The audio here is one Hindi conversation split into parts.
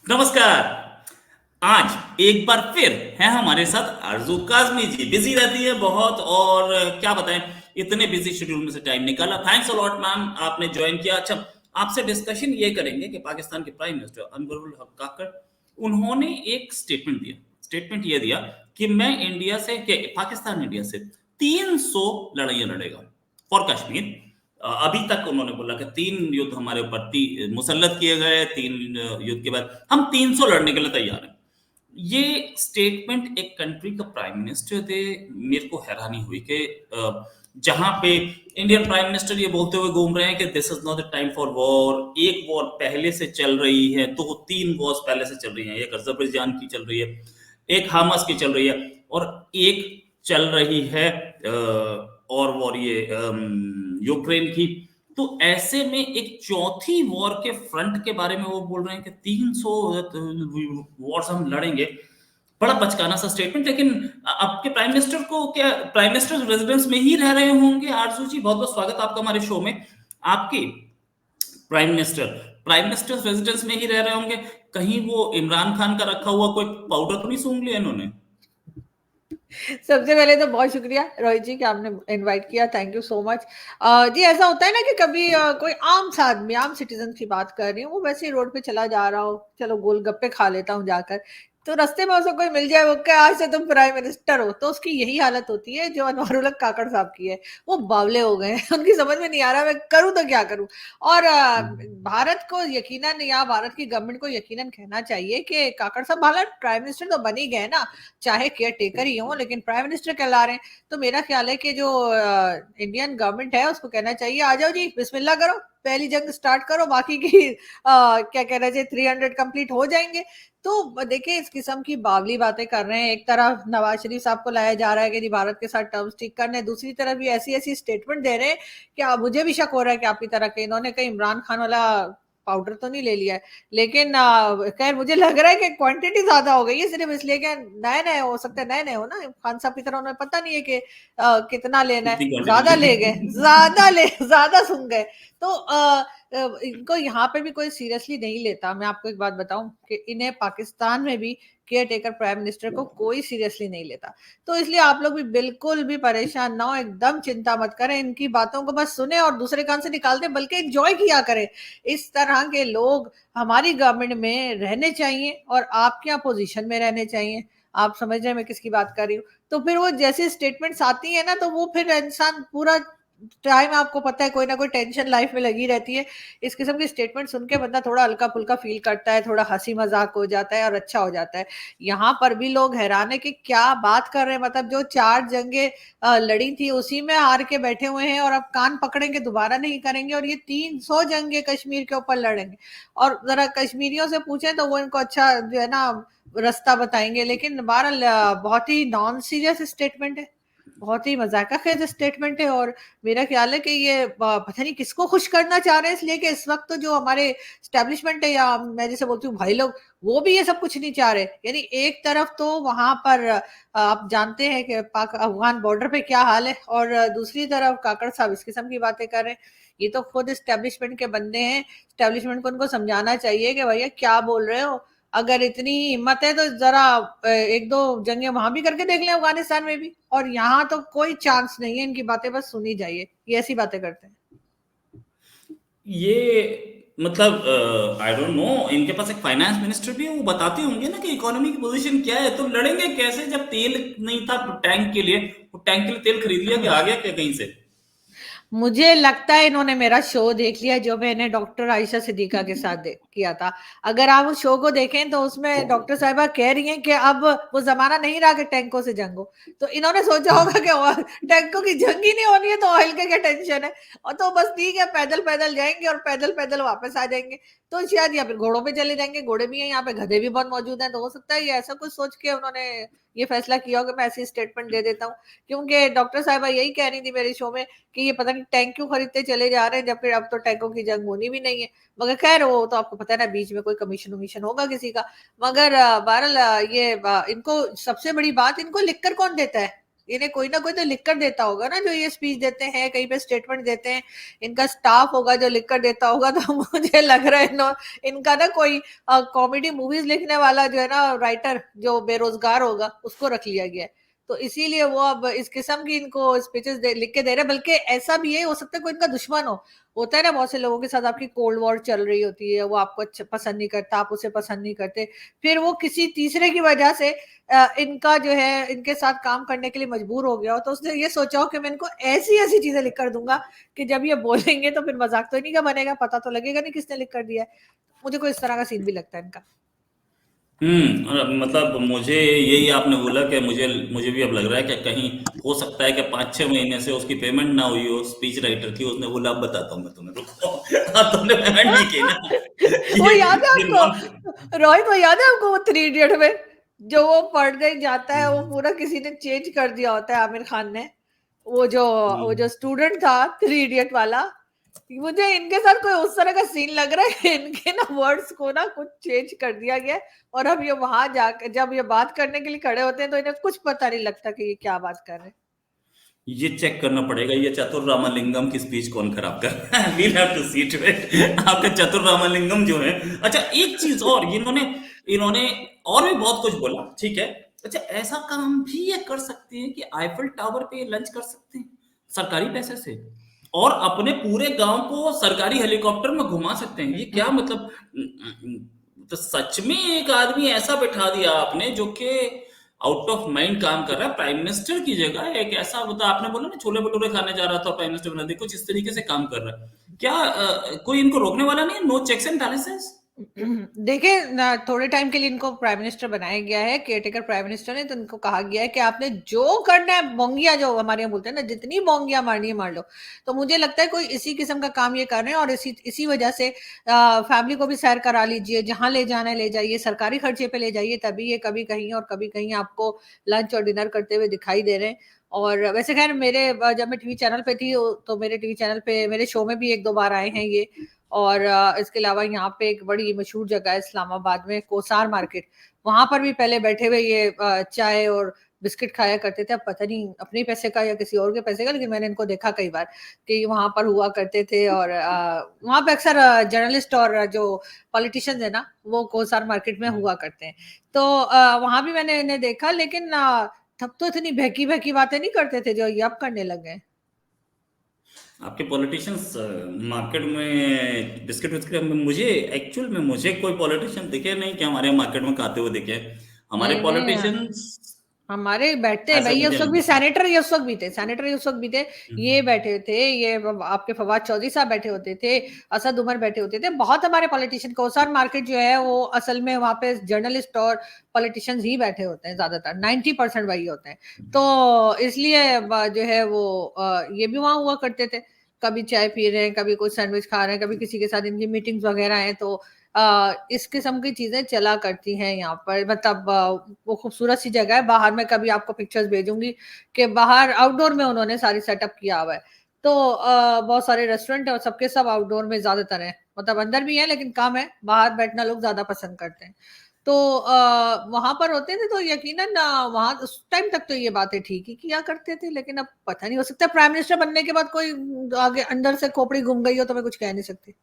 नमस्कार। आज एक बार फिर है हमारे साथ आरजू काजमी जी। बिजी रहती है बहुत, और क्या बताएं, इतने बिजी शेड्यूल में से टाइम निकाला। थैंक्स अ लॉट मैम, आपने ज्वाइन किया। अच्छा, आपसे डिस्कशन ये करेंगे कि पाकिस्तान के प्राइम मिनिस्टर अनवरुल हक काकड़, उन्होंने एक स्टेटमेंट दिया। स्टेटमेंट ये दिया कि मैं इंडिया से, कि पाकिस्तान इंडिया से 300 लड़ाइयां लड़ेगा फॉर कश्मीर। अभी तक उन्होंने बोला कि 3 युद्ध हमारे ऊपर मुसल्लत किए गए, 3 युद्ध के बाद हम 300 लड़ने के लिए तैयार हैं। ये स्टेटमेंट एक कंट्री का प्राइम मिनिस्टर दे, मेरे को हैरानी हुई कि जहां पे इंडियन प्राइम मिनिस्टर ये बोलते हुए घूम रहे हैं कि this is not the time for war. एक वॉर पहले से चल रही है, 2-3 वॉर्स पहले से चल रही हैं। एक अजरबैजान की चल रही है, एक हामास की चल रही है, और एक चल रही है और वॉर ये यूक्रेन की। तो ऐसे में एक चौथी वॉर के फ्रंट के बारे में वो बोल रहे हैं कि 300 वॉर्स हम लड़ेंगे। बड़ा बचकाना सा स्टेटमेंट। लेकिन आपके प्राइम मिनिस्टर को, क्या प्राइम मिनिस्टर रेजिडेंस में ही रह रहे होंगे? आरजू जी, बहुत बहुत स्वागत आपका हमारे शो में। आपके प्राइम मिनिस्टर रेजिडेंस में ही रह रहे होंगे। कहीं वो इमरान खान का रखा हुआ कोई पाउडर तो नहीं सूंघ लिया इन्होंने? सबसे पहले तो बहुत शुक्रिया रोहित जी कि आपने इनवाइट किया। Thank you so much. जी, ऐसा होता है ना कि कभी कोई आम सा आदमी, आम सिटीजन की बात कर रही हूँ, वो वैसे ही रोड पे चला जा रहा हो, चलो गोलगप्पे खा लेता हूँ जाकर, तो रास्ते में उसको कोई मिल जाए, वो क्या आज से तुम प्राइम मिनिस्टर हो, तो उसकी यही हालत होती है जो अनवरुल हक काकड़ साहब की है। वो बावले हो गए हैं। उनकी समझ में नहीं आ रहा मैं करूँ तो क्या करूँ। और भारत को यकीनन, या भारत की गवर्नमेंट को यकीनन कहना चाहिए कि काकड़ साहब भारत प्राइम मिनिस्टर तो बन ही गए ना, चाहे केयर टेकर ही हो लेकिन प्राइम मिनिस्टर कहला रहे हैं। तो मेरा ख्याल है कि जो इंडियन गवर्नमेंट है उसको कहना चाहिए, आ जाओ जी, बिस्मिल्लाह करो, पहली जंग स्टार्ट करो, बाकी की क्या कहना चाहिए, 300 कंप्लीट हो जाएंगे। तो देखिए, इस किस्म की बावली बातें कर रहे हैं। एक तरफ नवाज शरीफ साहब को लाया जा रहा है कि जी भारत के साथ टर्म्स ठीक करने, दूसरी तरफ ये ऐसी ऐसी स्टेटमेंट दे रहे हैं कि मुझे भी शक हो रहा है कि आपकी तरह के इन्होंने कहीं इमरान खान वाला पाउडर तो नहीं ले लिया है। लेकिन खैर मुझे लग रहा है कि क्वांटिटी ज्यादा हो गई है, सिर्फ इसलिए कि नए नए हो सकते हैं, नए नए हो ना खान साहब की तरह, उन्हें पता नहीं है कि कितना लेना है, कितनी ज्यादा ले क्वांटिटी? गए, ज्यादा ले ज्यादा सुन गए। तो इनको यहाँ पे भी कोई सीरियसली नहीं लेता। मैं आपको एक बात बताऊं कि इन्हें पाकिस्तान में भी केयर टेकर प्राइम मिनिस्टर को कोई सीरियसली नहीं लेता। तो इसलिए आप लोग भी बिल्कुल भी परेशान ना हो, एकदम चिंता मत करें, इनकी बातों को बस सुने और दूसरे कान से निकाल दें, बल्कि एंजॉय किया करें। इस तरह के लोग हमारी गवर्नमेंट में रहने चाहिए और आपके अपोजिशन में रहने चाहिए। आप समझ रहे हैं मैं किसकी बात कर रही हूँ। तो फिर वो जैसे स्टेटमेंट्स आती है ना, तो वो फिर इंसान पूरा टाइम, आपको पता है, कोई ना कोई टेंशन लाइफ में लगी रहती है। इस किस्म की स्टेटमेंट सुन के बंदा थोड़ा हल्का फुल्का फील करता है, थोड़ा हंसी मजाक हो जाता है और अच्छा हो जाता है। यहाँ पर भी लोग हैरान है कि क्या बात कर रहे हैं, मतलब जो 4 जंगे लड़ी थी उसी में हार के बैठे हुए हैं और अब कान पकड़ेंगे, दोबारा नहीं करेंगे, और ये 300 जंगे कश्मीर के ऊपर लड़ेंगे। और जरा कश्मीरियों से पूछें तो वो इनको अच्छा जो है ना रास्ता बताएंगे। लेकिन बहरहाल बहुत ही नॉन सीरियस स्टेटमेंट है, बहुत ही मजाक का खेज स्टेटमेंट है। और मेरा ख्याल है कि ये पता नहीं किसको खुश करना चाह रहे हैं, इसलिए कि इस वक्त तो जो हमारे स्टैब्लिशमेंट है, या मैं जैसे बोलती हूँ भाई लोग, वो भी ये सब कुछ नहीं चाह रहे। यानी एक तरफ तो वहां पर आप जानते हैं कि पाक अफगान बॉर्डर पे क्या हाल है, और दूसरी तरफ काकड़ साहब इस किस्म की बातें कर रहे हैं। ये तो खुद स्टैब्लिशमेंट के बंदे हैं। स्टैब्लिशमेंट को उनको समझाना चाहिए कि भैया क्या बोल रहे हो। अगर इतनी हिम्मत है तो जरा एक दो जंगे वहां भी करके देख लें, अफगानिस्तान में भी। और यहाँ तो कोई चांस नहीं है, इनकी बातें बस सुनी जाइए, ये ऐसी बातें करते हैं। ये मतलब आई डोंट नो, इनके पास एक फाइनेंस मिनिस्टर भी है, वो बताते होंगे ना कि इकोनॉमी की पोजीशन क्या है। तो लड़ेंगे कैसे जब तेल नहीं था टैंक के लिए? वो टैंक के लिए तेल खरीद लिया कि आ गया क्या कहीं से? मुझे लगता है इन्होंने मेरा शो देख लिया जो मैंने डॉक्टर आयशा सिद्दीका के साथ किया था। अगर आप उस शो को देखें तो उसमें डॉक्टर साहिबा कह रही हैं कि अब वो जमाना नहीं रहा कि टैंकों से जंग हो। तो इन्होंने सोचा होगा कि टैंकों की जंग ही नहीं होनी है तो ऑयल के क्या टेंशन है। और तो बस ठीक है, पैदल पैदल जाएंगे और पैदल पैदल वापस आ जाएंगे। तो शायद या फिर घोड़ों पे चले जाएंगे, घोड़े भी हैं यहाँ पे, गधे भी बहुत मौजूद हैं, तो हो सकता है ये ऐसा कुछ सोच के उन्होंने ये फैसला किया होगा मैं ऐसी स्टेटमेंट दे देता हूँ। क्योंकि डॉक्टर साहिबा यही कह रही थी मेरे शो में कि ये पता नहीं टैंक क्यों खरीदते चले जा रहे हैं, जब फिर अब तो टैंकों की जंग होनी भी नहीं है। मगर खैर वो तो आपको पता है ना, बीच में कोई कमीशन वमीशन होगा किसी का। मगर बहरहाल ये इनको सबसे बड़ी बात, इनको लिखकर कौन देता है? इन्हें कोई ना कोई तो लिख कर देता होगा ना, जो ये स्पीच देते हैं, कहीं पे स्टेटमेंट देते हैं, इनका स्टाफ होगा जो लिख कर देता होगा। तो मुझे लग रहा है इनका ना कोई कॉमेडी मूवीज लिखने वाला जो है ना राइटर, जो बेरोजगार होगा, उसको रख लिया गया है। तो इसीलिए वो अब इस किस्म की इनको स्पीचेस लिख के दे रहे हैं। बल्कि ऐसा भी है, हो सकता है कोई इनका दुश्मन हो। होता है ना बहुत से लोगों के साथ, आपकी कोल्ड वॉर चल रही होती है, वो आपको पसंद नहीं करता, आप उसे पसंद नहीं करते, फिर वो किसी तीसरे की वजह से इनका जो है इनके साथ काम करने के लिए मजबूर हो गया हो। तो उसने ये सोचा हो कि मैं इनको ऐसी ऐसी चीजें लिख कर दूंगा कि जब ये बोलेंगे तो फिर मजाक तो इन्हीं का बनेगा, पता तो लगेगा नहीं किसने लिख कर दिया है। मुझे कोई इस तरह का सीन भी लगता है इनका। मतलब मुझे यही आपने बोला कि मुझे मुझे भी अब लग रहा है कि कहीं हो सकता है कि 5-6 महीने से उसकी पेमेंट ना हुई हो स्पीच राइटर की। उसने बोला अब बताता हूँ मैं तुम्हें, रुको। तुमने पेमेंट नहीं की ना। वो याद है ये नॉन। आपको रोहित, वो याद है आपको वो थ्री इडियट में जो वो पढ़ने जाता है, वो पूरा किसी ने चेंज कर दिया होता है, आमिर खान ने। वो जो स्टूडेंट था थ्री इडियट वाला, मुझे इनके साथ कोई उस तरह का सीन लग रहा है कि इनके ना वर्ड्स को ना कुछ चेंज कर दिया गया है। और अब ये वहां जाकर जब ये बात करने के लिए खड़े होते हैं तो इन्हें कुछ पता नहीं लगता कि ये क्या बात कर रहे हैं। ये चेक करना पड़ेगा ये चतुर रामालिंगम की स्पीच कौन खराब कर रहा है। We'll have to see to it. आपके चतुर रामालिंगम जो है। अच्छा, एक चीज और, इन्होंने इन्होंने और भी बहुत कुछ बोला, ठीक है। अच्छा, ऐसा काम भी ये कर सकते हैं कि आईफल टावर पे लंच कर सकते हैं सरकारी पैसे से, और अपने पूरे गांव को सरकारी हेलीकॉप्टर में घुमा सकते हैं। ये क्या मतलब? तो सच में एक आदमी ऐसा बैठा दिया आपने जो कि आउट ऑफ माइंड काम कर रहा है। प्राइम मिनिस्टर की जगह एक ऐसा, मतलब आपने बोला ना छोले भटूरे खाने जा रहा था प्राइम मिनिस्टर बना, देखो जिस तरीके से काम कर रहा है। क्या कोई इनको रोकने वाला नहीं है? No checks and balances. देखिए ना, थोड़े टाइम के लिए इनको प्राइम मिनिस्टर बनाया गया है, केयरटेकर प्राइम मिनिस्टर ने। तो इनको कहा गया है कि आपने जो करना है, बोंगिया जो हमारे यहाँ बोलते हैं ना, जितनी बोंगिया मारनी है मार लो। तो मुझे लगता है कोई इसी किस्म का काम ये कर रहे हैं, और इसी इसी वजह से फैमिली को भी सैर करा लीजिए, जहां ले जाना है ले जाइए, सरकारी खर्चे पे ले जाइए, तभी ये कभी कहीं और कभी कहीं आपको लंच और डिनर करते हुए दिखाई दे रहे हैं। और वैसे खैर मेरे जब मैं टीवी चैनल पे थी, तो मेरे टीवी चैनल पे मेरे शो में भी एक दो बार आए हैं ये। और इसके अलावा यहाँ पे एक बड़ी मशहूर जगह है इस्लामाबाद में, कोसार मार्केट, वहां पर भी पहले बैठे हुए ये चाय और बिस्किट खाया करते थे। अब पता नहीं अपने पैसे का या किसी और के पैसे का, लेकिन मैंने इनको देखा कई बार कि वहां पर हुआ करते थे। और वहां पे अक्सर जर्नलिस्ट और जो पॉलिटिशियंस है ना, वो कोसार मार्केट में हुआ करते हैं। तो वहां भी मैंने इन्हें देखा, लेकिन तब तो इतनी बहकी बहकी बातें नहीं करते थे जो ये अब करने लगे हैं। आपके पॉलिटिशियंस मार्केट में बिस्किट विस्किट में, मुझे एक्चुअल में मुझे कोई पॉलिटिशियन दिखे नहीं कि हमारे मार्केट में खाते हुए दिखे। हमारे नहीं नहीं, पॉलिटिशियंस हमारे बैठते हैं ऐसा भाई, ये मुझे उस वक्त नहीं भी दिखा। सैनिटर, ये उस वक्त भी थे, सैनिटर ये उस वक्त भी थे। ये बैठे थे, ये आपके फवाद चौधरी साहब बैठे होते थे, असद उमर बैठे होते थे, बहुत हमारे पॉलिटिशियन। कोसार मार्केट जो है वो असल में वहां पे जर्नलिस्ट और पॉलिटिशियंस ही बैठे होते हैं, ज्यादातर 90% वही होते हैं। तो इसलिए जो है वो ये भी वहां हुआ करते थे, कभी चाय पी रहे हैं, कभी कोई सैंडविच खा रहे हैं, कभी किसी के साथ इनकी मीटिंग्स वगैरह हैं। तो इस किस्म की चीजें चला करती हैं यहाँ पर। मतलब वो खूबसूरत सी जगह है, बाहर में कभी आपको पिक्चर्स भेजूंगी कि बाहर आउटडोर में उन्होंने सारी सेटअप किया हुआ है। तो बहुत सारे रेस्टोरेंट है और सबके सब आउटडोर में ज्यादातर है, मतलब अंदर भी है लेकिन कम है, बाहर बैठना लोग ज्यादा पसंद करते हैं। तो वहां पर होते थे तो यकीनन वहां उस टाइम तक तो ये बातें ठीक ही किया करते थे। लेकिन अब पता नहीं, हो सकता है प्राइम मिनिस्टर बनने के बाद कोई आगे अंदर से खोपड़ी घूम गई हो, तो मैं कुछ कह नहीं सकती।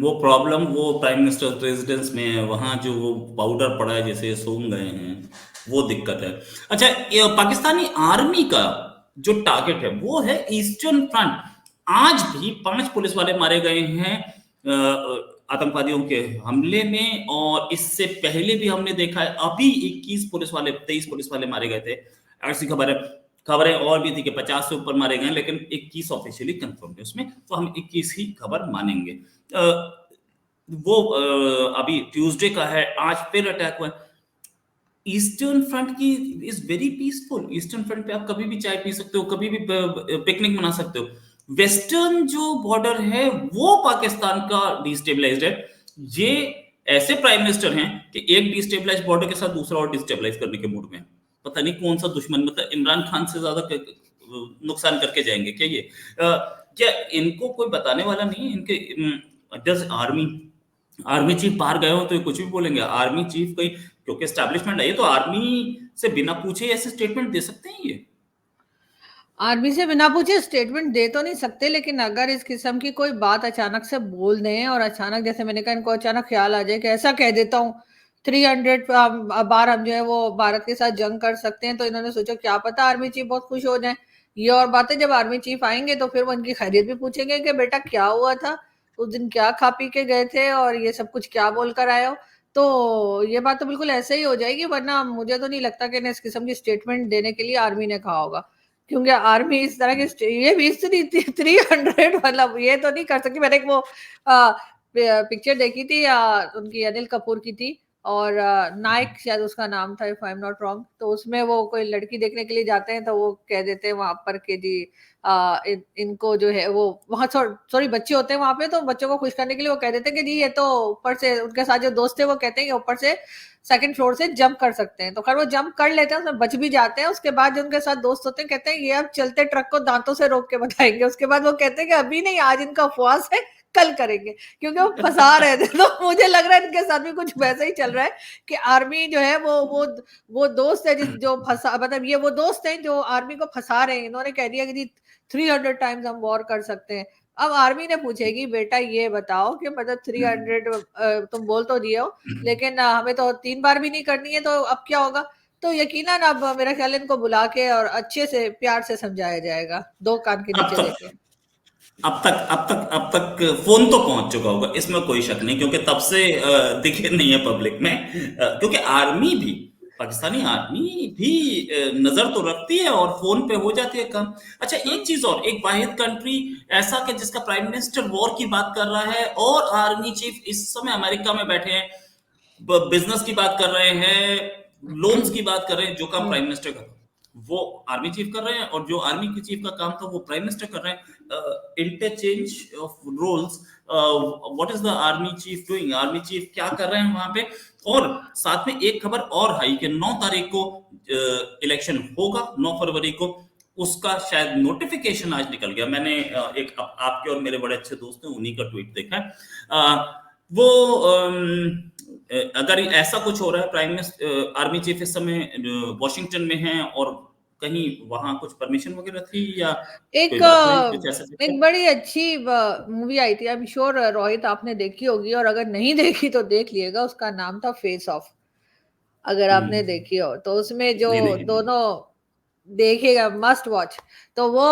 वो प्रॉब्लम वो प्राइम मिनिस्टर रेजिडेंस में है, वहां जो वो पाउडर पड़ा है जैसे सूंघ गए हैं, वो दिक्कत है। अच्छा, ये पाकिस्तानी आर्मी का जो टारगेट है वो है ईस्टर्न फ्रंट। आज भी 5 पुलिस वाले मारे गए हैं आतंकवादियों के हमले में, और इससे पहले भी हमने देखा है अभी 21 पुलिस वाले 23 पुलिस वाले मारे गए थे। ऐसी खबरें और भी थी कि 50 से ऊपर मारे गए, लेकिन 21 ऑफिशियली कंफर्म है उसमें, तो हम 21 ही खबर मानेंगे। अ, वो अभी ट्यूसडे का है, आज फिर अटैक हुआ। ईस्टर्न फ्रंट की is very peaceful. Eastern front पे आप कभी भी चाय पी सकते हो, कभी भी पिकनिक मना सकते हो। वेस्टर्न जो बॉर्डर है वो पाकिस्तान का डिस्टेबलाइज्ड है। ये ऐसे प्राइम मिनिस्टर हैं कि एक डिस्टेबलाइज बॉर्डर के साथ दूसरा और डिस्टेबलाइज करने के मूड में। पता नहीं कौन सा दुश्मन, मतलब इमरान खान से ज्यादा नुकसान करके जाएंगे क्या ये? क्या इनको कोई बताने वाला नहीं है? इनके डज आर्मी चीफ बाहर गए हो तो ये कुछ भी बोलेंगे। आर्मी चीफ कहीं, क्योंकि एस्टैब्लिशमेंट है ये, तो आर्मी से बिना पूछे ऐसे स्टेटमेंट दे सकते हैं ये? आर्मी से बिना पूछे स्टेटमेंट दे तो नहीं सकते, लेकिन अगर इस किस्म की कोई बात अचानक से बोल दें और अचानक, जैसे मैंने कहा, इनको अचानक ख्याल आ जाए कि ऐसा कह देता हूँ 300 बार हम जो है वो भारत के साथ जंग कर सकते हैं, तो इन्होंने सोचा क्या पता आर्मी चीफ बहुत खुश हो जाए। ये और बातें, जब आर्मी चीफ आएंगे तो फिर वो उनकी खैरियत भी पूछेंगे कि बेटा क्या हुआ था उस दिन, क्या खा पी के गए थे और ये सब कुछ क्या बोल कर आए हो। तो ये बात तो बिल्कुल ऐसे ही हो जाएगी, वरना मुझे तो नहीं लगता कि इन्हें इस किस्म की स्टेटमेंट देने के लिए आर्मी ने कहा होगा, क्योंकि आर्मी इस तरह के ये भी 300 मतलब ये तो नहीं कर सकती। मैंने एक वो पिक्चर देखी थी उनकी, अनिल कपूर की थी, और नायक शायद उसका नाम था, if I am not wrong. तो उसमें वो कोई लड़की देखने के लिए जाते हैं, तो वो कह देते हैं वहां पर कि जी इनको जो है वो वहां, सॉरी बच्चे होते हैं वहां पे, तो बच्चों को खुश करने के लिए वो कह देते हैं कि जी ये तो ऊपर से, उनके साथ जो दोस्त थे वो कहते हैं कि ऊपर से सेकंड फ्लोर से जंप कर सकते हैं। तो खैर वो जंप कर लेते हैं, उसमें बच भी जाते हैं। उसके बाद जो उनके साथ दोस्त होते हैं कहते हैं ये अब चलते ट्रक को दांतों से रोक के बताएंगे। उसके बाद वो कहते हैं कि अभी नहीं, आज इनका उपवास है, कल करेंगे, क्योंकि वो फंसा रहे थे। तो मुझे लग रहा है इनके साथ भी कुछ वैसा ही चल रहा है कि आर्मी जो है वो दोस्त है जो फंसा, मतलब ये वो दोस्त हैं जो आर्मी को फंसा रहे हैं। इन्होंने कह दिया कि जी 300 टाइम्स हम वॉर कर सकते हैं। अब आर्मी ने पूछेगी बेटा ये बताओ कि मतलब 300 तुम बोल तो दिए हो, लेकिन हमें तो 3 बार भी नहीं करनी है, तो अब क्या होगा। तो यकीनन अब मेरा ख्याल है इनको बुला के और अच्छे से प्यार से समझाया जाएगा, 2 कान के अब नीचे तक लेके। अब तक फोन तो पहुंच चुका होगा, इसमें कोई शक नहीं, क्योंकि तब से दिखे नहीं है पब्लिक में। क्योंकि आर्मी भी, पाकिस्तानी आर्मी भी नजर तो रखती है और फोन पे हो जाती है काम। अच्छा, एक चीज और, एक वाहिद कंट्री ऐसा कि जिसका प्राइम मिनिस्टर वॉर की बात कर रहा है और आर्मी चीफ इस समय अमेरिका में बैठे हैं, बिजनेस की बात कर रहे हैं, लोन्स की बात कर रहे हैं, जो काम प्राइम मिनिस्टर का वो आर्मी चीफ कर रहे हैं, और जो आर्मी की चीफ का काम था वो प्राइम मिनिस्टर कर रहे हैं। Interchange of roles. What is the army chief doing? Army chief क्या कर रहे हैं वहां पे? और साथ में एक खबर और आई कि 9 तारीख को इलेक्शन होगा, 9 फरवरी को। उसका शायद नोटिफिकेशन आज निकल गया। मैंने एक आपके और मेरे बड़े अच्छे दोस्त हैं उन्हीं का ट्वीट देखा है। वो अगर ऐसा कुछ हो रहा है, प्राइम मिनिस्टर आर्मी चीफ इस समय वॉशिंगटन में है, और कहीं वहां कुछ परमिशन वगैरह थी या कोई एक बात हुई कुछ ऐसा दिखता एक है? बड़ी अच्छी मूवी आई थी, आई एम श्योर रोहित आपने देखी होगी, और अगर नहीं देखी तो देख लिएगा। उसका नाम था फेस ऑफ। अगर आपने हम्म। देखी हो तो उसमें जो नहीं नहीं नहीं। दोनों, देखिएगा, मस्ट वॉच। तो वो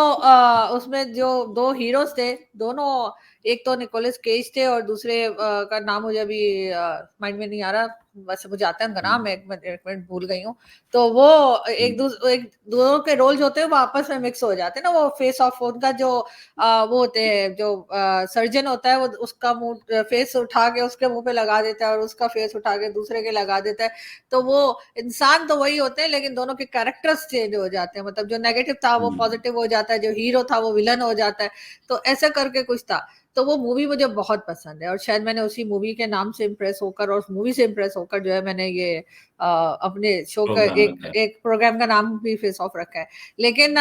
उसमें जो 2 हीरोज थे, दोनों, एक तो निकोलस केज थे और दूसरे का नाम मुझे अभी माइंड में नहीं आ रहा, बस मुझे आता है उनका नाम, हम्म। एक मिनट भूल गई हूँ। तो वो हम्म। एक दोनों के रोल जो होते हैं वो आपस में मिक्स हो जाते हैं ना। वो फेस ऑफ, उनका जो वो होते हैं, जो सर्जन होता है वो उसका मुंह फेस उठा के उसके मुंह पे लगा देता है और उसका फेस उठा के दूसरे के लगा देता है। तो वो इंसान तो वही होते हैं, लेकिन दोनों के कैरेक्टर्स चेंज हो जाते हैं, मतलब जो नेगेटिव था वो हम्म। पॉजिटिव हो जाता है, जो हीरो था वो विलन हो जाता है। तो ऐसा करके कुछ था। तो वो मूवी मुझे बहुत पसंद है, और शायद मैंने उसी मूवी के नाम से इम्प्रेस होकर और उस मूवी से इम्प्रेस होकर जो है मैंने ये अपने शो का प्रोग्राम एक रखा है। एक प्रोग्राम का नाम भी फेस ऑफ रखा है। लेकिन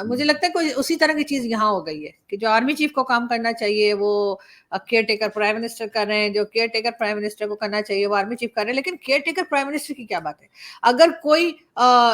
मुझे लगता है कोई उसी तरह की चीज यहाँ हो गई है कि जो आर्मी चीफ को काम करना चाहिए वो केयर टेकर प्राइम मिनिस्टर कर रहे हैं, जो केयर टेकर प्राइम मिनिस्टर को करना चाहिए वो आर्मी चीफ कर रहे हैं। लेकिन केयर टेकर प्राइम मिनिस्टर की क्या बात है? अगर कोई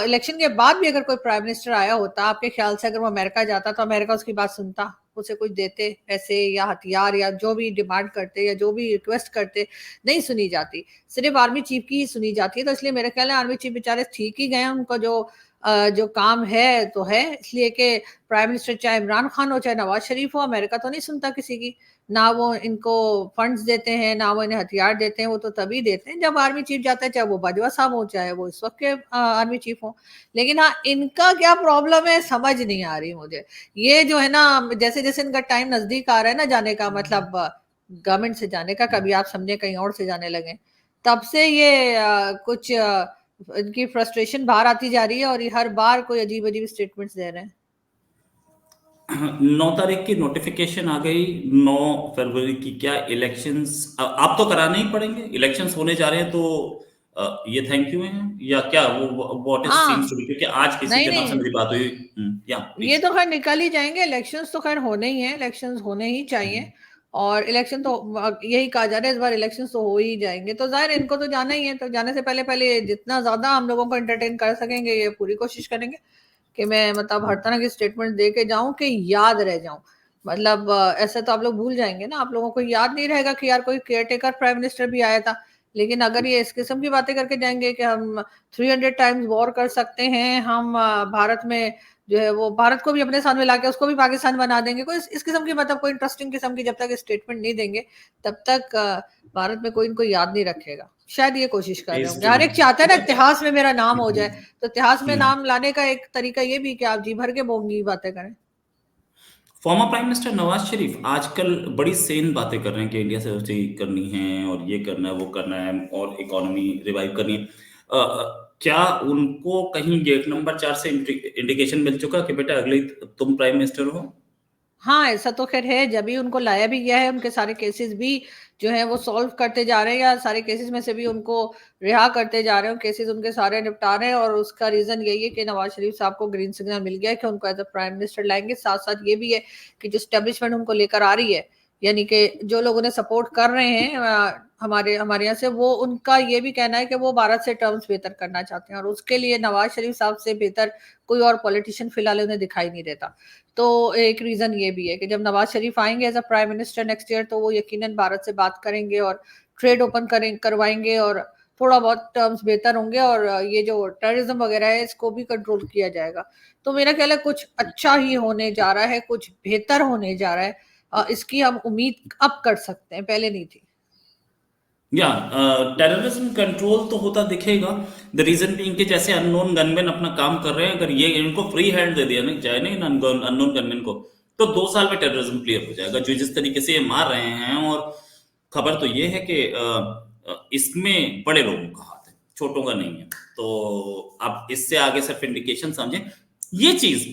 इलेक्शन के बाद भी अगर कोई प्राइम मिनिस्टर आया होता, आपके ख्याल से अगर वो अमेरिका जाता तो अमेरिका उसकी बात सुनता, उसे कुछ देते पैसे या हथियार या जो भी डिमांड करते या जो भी रिक्वेस्ट करते? नहीं सुनी जाती, सिर्फ आर्मी चीफ की ही सुनी जाती है। तो इसलिए मेरे ख्याल है आर्मी चीफ बेचारे ठीक ही गए, उनका जो काम है तो है, इसलिए कि प्राइम मिनिस्टर चाहे इमरान खान हो चाहे नवाज शरीफ हो, अमेरिका तो नहीं सुनता किसी की। ना वो इनको फंड्स देते हैं, ना वो इन्हें हथियार देते हैं, वो तो तभी देते हैं जब आर्मी चीफ जाता है, चाहे वो बाजवा साहब हो चाहे वो इस वक्त के आर्मी चीफ हो। लेकिन हाँ, इनका क्या प्रॉब्लम है समझ नहीं आ रही मुझे। ये जो है ना, जैसे जैसे इनका टाइम नजदीक आ रहा है ना जाने का, मतलब गवर्नमेंट से जाने का, कभी आप समझे कहीं और से जाने लगे, तब से ये कुछ इनकी फ्रस्ट्रेशन बाहर आती जा रही है और ये हर बार कोई अजीब अजीब स्टेटमेंट्स दे रहे हैं। 9 तारीख की नोटिफिकेशन आ गई, 9 फरवरी की क्या इलेक्शंस आप तो कराने ही पड़ेंगे, इलेक्शंस होने जा रहे हैं, तो ये थैंक यू है या क्या? वो व्हाट इज सीम्स हाँ, टू बी, क्योंकि आज किसी नहीं के नाम से नहीं, मेरी बात हुई। या ये प्लीज। तो खैर निकल ही जाएंगे, इलेक्शंस तो खैर होने ही है, इलेक्शंस होने ही चाहिए। और इलेक्शन तो यही कहा जा रहा है इस बार इलेक्शन तो हो ही जाएंगे, तो जाहिर इनको तो जाना ही है, तो जाने से पहले पहले जितना ज्यादा हम लोगों को एंटरटेन कर सकेंगे ये पूरी कोशिश करेंगे कि मैं मतलब हर तरह की स्टेटमेंट दे के जाऊं कि याद रह जाऊं। मतलब ऐसे तो आप लोग भूल जाएंगे ना, आप लोगों को याद नहीं रहेगा कि यार कोई केयर टेकर प्राइम मिनिस्टर भी आया था। लेकिन अगर ये इस किस्म की बातें करके जाएंगे कि हम 300 टाइम्स वॉर कर सकते हैं, हम भारत में जो है वो भारत को भी अपने साथ मिला के उसको भी पाकिस्तान बना देंगे, कोई इस किस्म की मतलब कोई इंटरेस्टिंग किस्म की जब तक स्टेटमेंट नहीं देंगे तब तक भारत में कोई इनको याद नहीं रखेगा। शायद ये कोशिश कर रहे होंगे, हर एक चाहता है ना इतिहास में मेरा नाम हो जाए, तो इतिहास में नाम लाने का एक तरीका ये भी कि आप जी भर के बोंगी बातें करें। Former prime minister Nawaz Sharif आजकल बड़ी सेन बातें कर रहे हैं कि इंडिया से दोस्ती करनी है और ये करना है वो करना है और इकोनॉमी रिवाइव करनी है। क्या उनको कहीं गेट नंबर 4 से इंडिकेशन मिल चुका कि बेटा अगले तुम प्राइम मिनिस्टर हो? हाँ, ऐसा तो खैर है, जब भी उनको लाया भी गया है उनके सारे केसेस भी जो है वो सॉल्व करते जा रहे हैं, या सारे केसेस में से भी उनको रिहा करते जा रहे हैं, केसेस उनके सारे निपटा रहे हैं। और उसका रीजन यही है कि नवाज शरीफ साहब को ग्रीन सिग्नल मिल गया है कि उनको एज अ प्राइम मिनिस्टर लाएंगे। साथ साथ ये भी है कि जो स्टेब्लिशमेंट उनको लेकर आ रही है, यानी कि जो लोग उन्हें सपोर्ट कर रहे हैं हमारे हमारे यहाँ से, वो उनका ये भी कहना है कि वो भारत से टर्म्स बेहतर करना चाहते हैं, और उसके लिए नवाज शरीफ साहब से बेहतर कोई और पॉलिटिशियन फिलहाल उन्हें दिखाई नहीं देता। तो एक रीजन ये भी है कि जब नवाज शरीफ आएंगे as a prime minister next year, तो वो यकीनन भारत से बात करेंगे और ट्रेड ओपन करवाएंगे, और थोड़ा बहुत टर्म्स बेहतर होंगे, और ये जो टेररिज्म वगैरह है इसको भी कंट्रोल किया जाएगा। तो मेरा ख्याल है कुछ अच्छा ही होने जा रहा है, कुछ बेहतर होने जा रहा है। इसकी हम उम्मीद अब कर सकते हैं, पहले नहीं थी। या टेररिज्म कंट्रोल तो होता दिखेगा। द रीजन बीइंग कि जैसे अननोन गनमैन अपना काम कर रहे हैं, अगर ये इनको फ्री हैंड दे दिया ना जाए ना इन अननोन गनमैन को, तो 2 साल में टेररिज्म क्लियर हो जाएगा। जो जिस तरीके से ये मार रहे हैं, और खबर तो ये है कि इसमें बड़े लोगों का हाथ है, छोटों का नहीं है। तो अब इससे आगे सिर्फ इंडिकेशन समझें ये चीज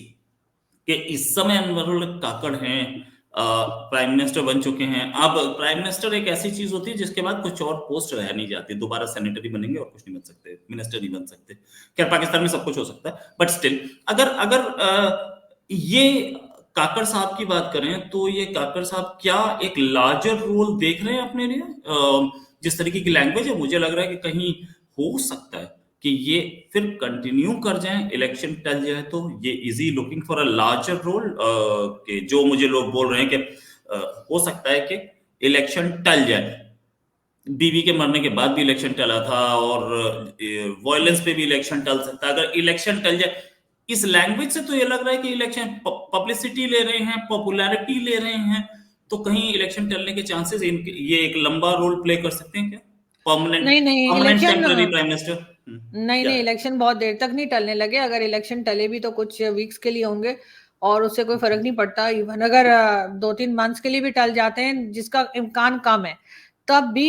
कि इस समय अनवरुल काकड़ हैं, प्राइम मिनिस्टर बन चुके हैं। अब प्राइम मिनिस्टर एक ऐसी चीज होती है जिसके बाद कुछ और पोस्ट रह नहीं जाती, दोबारा सेनेटरी बनेंगे और कुछ नहीं बन सकते, मिनिस्टर नहीं बन सकते। खैर पाकिस्तान में सब कुछ हो सकता है, बट स्टिल अगर अगर ये काकड़ साहब की बात करें तो ये काकड़ साहब क्या एक लार्जर रोल देख रहे हैं अपने लिए? जिस तरीके की लैंग्वेज है, मुझे लग रहा है कि कहीं हो सकता है कि ये फिर कंटिन्यू कर जाएं, इलेक्शन टल जाए तो ये is he looking for a larger role. कि जो मुझे लोग बोल रहे हैं कि हो सकता है कि इलेक्शन टल जाए। बीवी के मरने के बाद भी इलेक्शन टला था, और वायलेंस पे भी इलेक्शन टल सकता है अगर इलेक्शन टल जाए। इस लैंग्वेज से तो ये लग रहा है कि इलेक्शन पब्लिसिटी ले रहे हैं, पॉपुलैरिटी ले रहे हैं, तो कहीं इलेक्शन टलने के चांसेस ये एक लंबा रोल प्ले कर सकते हैं क्या? परमानेंट नहीं नहीं permanent election, temporary prime minister. नहीं क्या? नहीं इलेक्शन बहुत देर तक नहीं टलने लगे। अगर इलेक्शन टले भी तो कुछ वीक्स के लिए होंगे, और उससे कोई फर्क नहीं पड़ता। इवन अगर 2-3 मंथ्स के लिए भी टल जाते हैं, जिसका इम्कान कम है, तब भी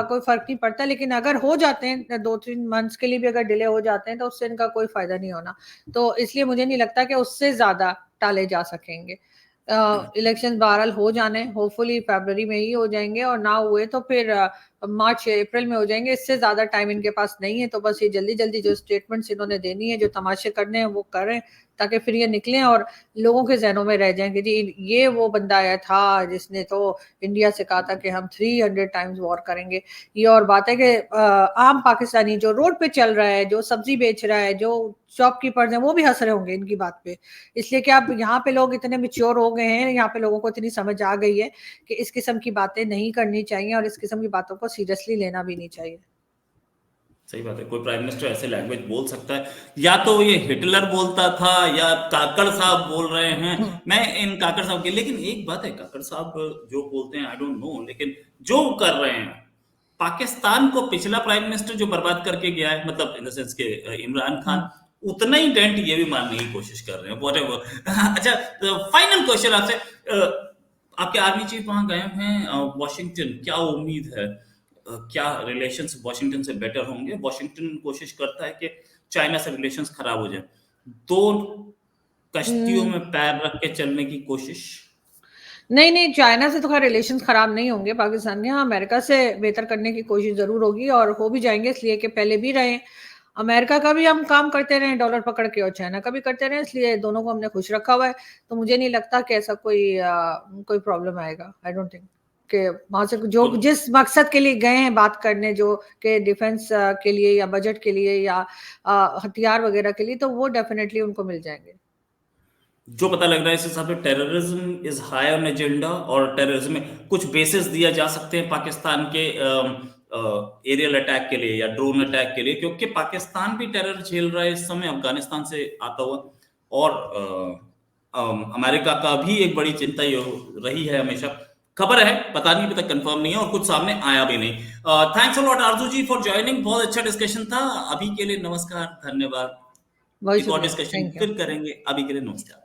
कोई फर्क नहीं पड़ता। लेकिन अगर हो जाते हैं 2-3 मंथ्स के लिए भी, अगर डिले हो जाते हैं, तो उससे इनका कोई फायदा नहीं होना। तो इसलिए मुझे नहीं लगता कि उससे ज्यादा टाले जा सकेंगे। इलेक्शन बहरहाल हो जाने, होपफुली फरवरी में ही हो जाएंगे, और ना हुए तो फिर मार्च या अप्रैल में हो जाएंगे। इससे ज्यादा टाइम इनके पास नहीं है। तो बस ये जल्दी जल्दी जो स्टेटमेंट्स इन्होंने देनी है, जो तमाशे करने हैं वो करें, ताकि फिर ये निकलें और लोगों के जहनों में रह जाएंगे जी ये वो बंदा आया था जिसने तो इंडिया से कहा था कि हम 300 टाइम्स वॉर करेंगे। ये और बात है कि आम पाकिस्तानी जो रोड पे चल रहा है, जो सब्जी बेच रहा है, जो शॉपकीपर्स हैं, वो भी हंस रहे होंगे इनकी बात पे। इसलिए कि अब यहाँ पे लोग इतने मिच्योर हो गए हैं, यहाँ पे लोगों को इतनी समझ आ गई है कि इस किस्म की बातें नहीं करनी चाहिए, और इस किस्म की बातों को सीरियसली लेना भी नहीं चाहिए। सही बात है, कोई प्राइम मिनिस्टर ऐसे लैंग्वेज बोल सकता है? या तो ये हिटलर बोलता था या काकड़ साहब बोल रहे हैं। मैं इन काकड़ साहब के, लेकिन एक बात है, काकड़ साहब जो बोलते हैं आई डोंट नो, लेकिन जो कर रहे हैं, पाकिस्तान को पिछला प्राइम मिनिस्टर जो बर्बाद करके गया है, मतलब इन द सेंस के इमरान खान, उतना ही डेंट ये भी मारने की कोशिश कर रहे हैं, व्हाटएवर। अच्छा, फाइनल क्वेश्चन आपसे। आपके आर्मी चीफ वहां गए हैं वॉशिंगटन, क्या उम्मीद है? क्या रिलेशंस वॉशिंगटन से बेटर होंगे? वॉशिंगटन कोशिश करता है कि चाइना से रिलेशंस खराब हो जाए, दो कश्तियों में पैर रख के चलने की कोशिश। नहीं नहीं चाइना से तो खैर रिलेशन खराब नहीं होंगे पाकिस्तान ने। हाँ, अमेरिका से बेहतर करने की कोशिश जरूर होगी, और हो भी जाएंगे, इसलिए कि पहले भी रहे। अमेरिका का भी हम काम करते रहे डॉलर पकड़ के, और चाइना का भी करते रहे, इसलिए दोनों को हमने खुश रखा हुआ है। तो मुझे नहीं लगता कि ऐसा कोई प्रॉब्लम आएगा। आई डोंट थिंक कि वहां से जो जिस मकसद के लिए गए हैं बात करने, जो के डिफेंस के लिए या बजट के लिए या हथियार वगैरह के लिए, तो वो डेफिनेटली उनको मिल जाएंगे। जो पता लग रहा है इस हिसाब से terrorism is high on agenda, और टेररिज्म में कुछ बेसिस दिया जा सकते हैं पाकिस्तान के एरियल अटैक के लिए या ड्रोन अटैक के लिए, क्योंकि पाकिस्तान भी टेरर झेल रहा है इस समय अफगानिस्तान से आता हुआ। और अमेरिका का भी एक बड़ी चिंता ये रही है हमेशा। खबर है, पता नहीं, अभी तक कंफर्म नहीं है और कुछ सामने आया भी नहीं। Thanks a lot Aarzoo ji for joining, बहुत अच्छा डिस्कशन था। अभी के लिए नमस्कार, धन्यवाद। बहुत एक और शुक्रिया, डिस्कशन थैंक यू। फिर करेंगे, अभी के लिए नमस्कार।